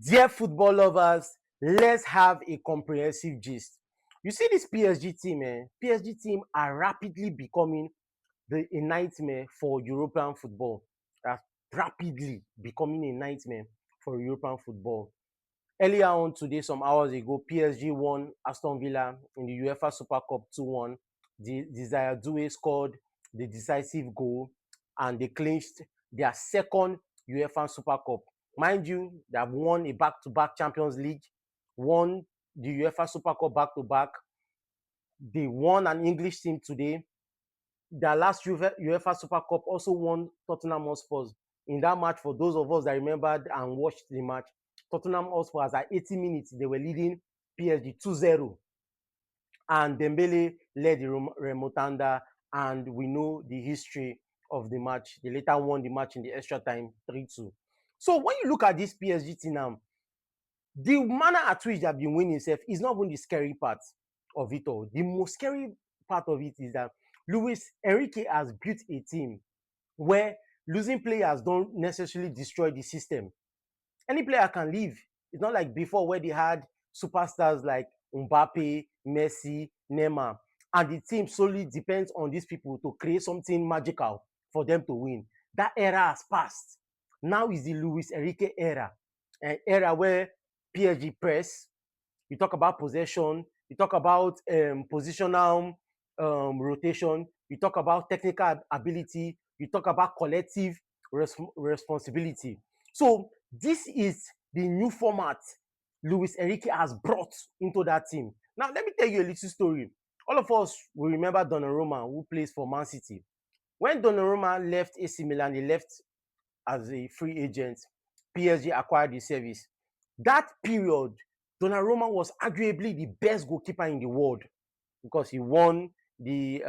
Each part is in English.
Dear football lovers, let's have a comprehensive gist. You see this PSG team, PSG team are rapidly becoming a nightmare for European football. Are rapidly becoming a nightmare for European football. Earlier on today, some hours ago, PSG won Aston Villa in the UEFA Super Cup 2-1. Desire Due scored the decisive goal and they clinched their second UEFA Super Cup. Mind you, they have won a back-to-back Champions League, won the UEFA Super Cup back-to-back. They won an English team today. Their last UEFA Super Cup also won Tottenham Hotspur. In that match, for those of us that remembered and watched the match, Tottenham Hotspur, at 80 minutes, they were leading PSG 2-0. And Dembele led the remontada, and we know the history of the match. They later won the match in the extra time 3-2. So when you look at this PSG team now, the manner at which they have been winning itself is not even the scary part of it all. The most scary part of it is that Luis Enrique has built a team where losing players don't necessarily destroy the system. Any player can leave. It's not like before where they had superstars like Mbappe, Messi, Neymar, and the team solely depends on these people to create something magical for them to win. That era has passed. Now is the Luis Enrique era, an era where PSG press, you talk about possession, you talk about positional rotation, you talk about technical ability, you talk about collective responsibility. So this is the new format Luis Enrique has brought into that team. Now let me tell you a little story. All of us will remember Donnarumma, who plays for Man City. When Donnarumma left AC Milan, he left as a free agent. PSG acquired the service. That period, Donnarumma was arguably the best goalkeeper in the world because he won the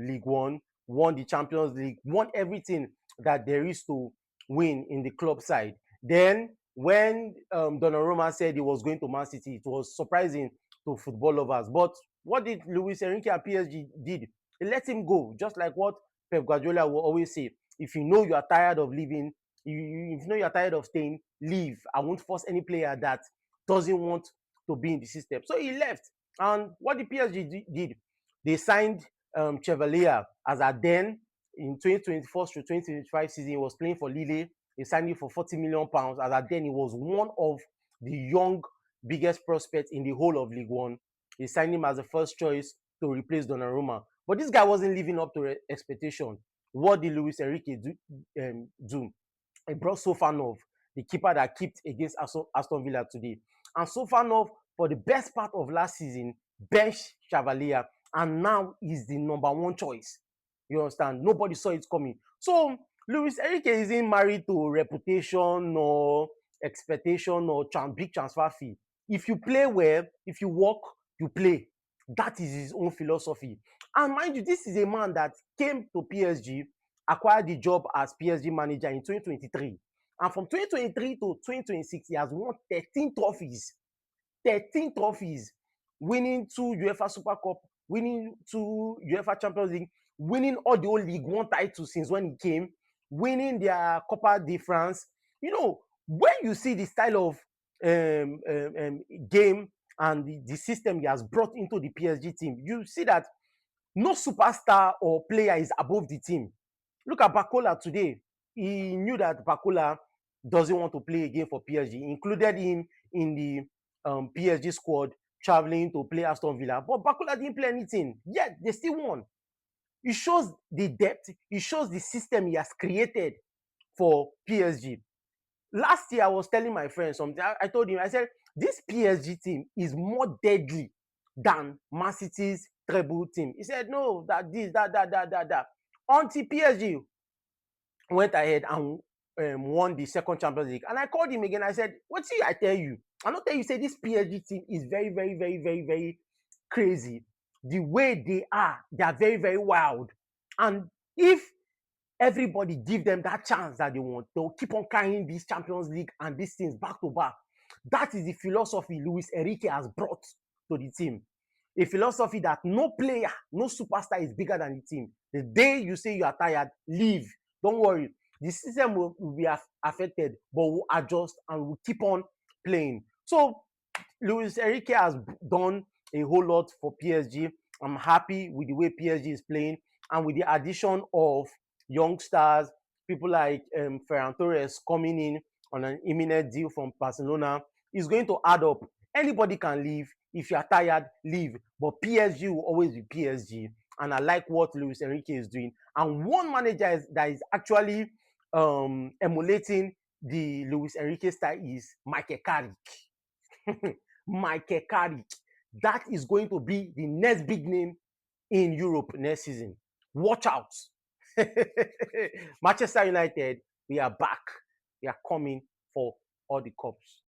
League One, won the Champions League, won everything that there is to win in the club side. Then, when Donnarumma said he was going to Man City, it was surprising to football lovers. But what did Luis Enrique and PSG did? They let him go, just like what Pep Guardiola will always say. If you know you are tired of living, if you know you are tired of staying, leave. I won't force any player that doesn't want to be in the system. So he left. And what the PSG did, they signed Chevalier as a then in 2024 to 2025 season. He was playing for Lille. They signed him for £40 million. As a then, he was one of the young biggest prospects in the whole of League One. They signed him as the first choice to replace Donnarumma. But this guy wasn't living up to expectation. What did Luis Enrique do? He brought Sofanov, the keeper that kept against Aston Villa today. And Sofanov, for the best part of last season, benched Chevalier, and now is the number one choice. You understand? Nobody saw it coming. So Luis Enrique isn't married to reputation or expectation or big transfer fee. If you play well, if you work, you play. That is his own philosophy. And mind you, this is a man that came to PSG, acquired the job as PSG manager in 2023. And from 2023 to 2026, he has won 13 trophies. 13 trophies, winning 2 UEFA Super Cup, winning 2 UEFA Champions League, winning all the old League One titles since when he came, winning their Copa de France. You know, when you see the style of game and the system he has brought into the PSG team, you see that no superstar or player is above the team. Look at Bakola today. He knew that Bakola doesn't want to play again for PSG. He included him in the PSG squad traveling to play Aston Villa. But Bakola didn't play anything. Yet they still won. It shows the depth. It shows the system he has created for PSG. Last year, I was telling my friend something. I told him, I said, this PSG team is more deadly than Man City's treble team. He said, no, that this, that. Until PSG went ahead and won the second Champions League. And I called him again. I said, what see I tell you? I not tell you, say this PSG team is very, very, very, very, very crazy. The way they are very, very wild. And if everybody give them that chance that they want, they'll keep on carrying this Champions League and these things back to back. That is the philosophy Luis Enrique has brought to the team. A philosophy that no player, no superstar is bigger than the team. The day you say you are tired, leave. Don't worry. The system will be affected, but we'll adjust and we'll keep on playing. So Luis Enrique has done a whole lot for PSG. I'm happy with the way PSG is playing, and with the addition of young stars, people like Ferran Torres coming in on an imminent deal from Barcelona, is going to add up. Anybody can leave. If you are tired, leave. But PSG will always be PSG. And I like what Luis Enrique is doing. And one manager that is actually emulating the Luis Enrique style is Michael Carrick. Michael Carrick. That is going to be the next big name in Europe next season. Watch out. Manchester United, we are back. We are coming for all the cups.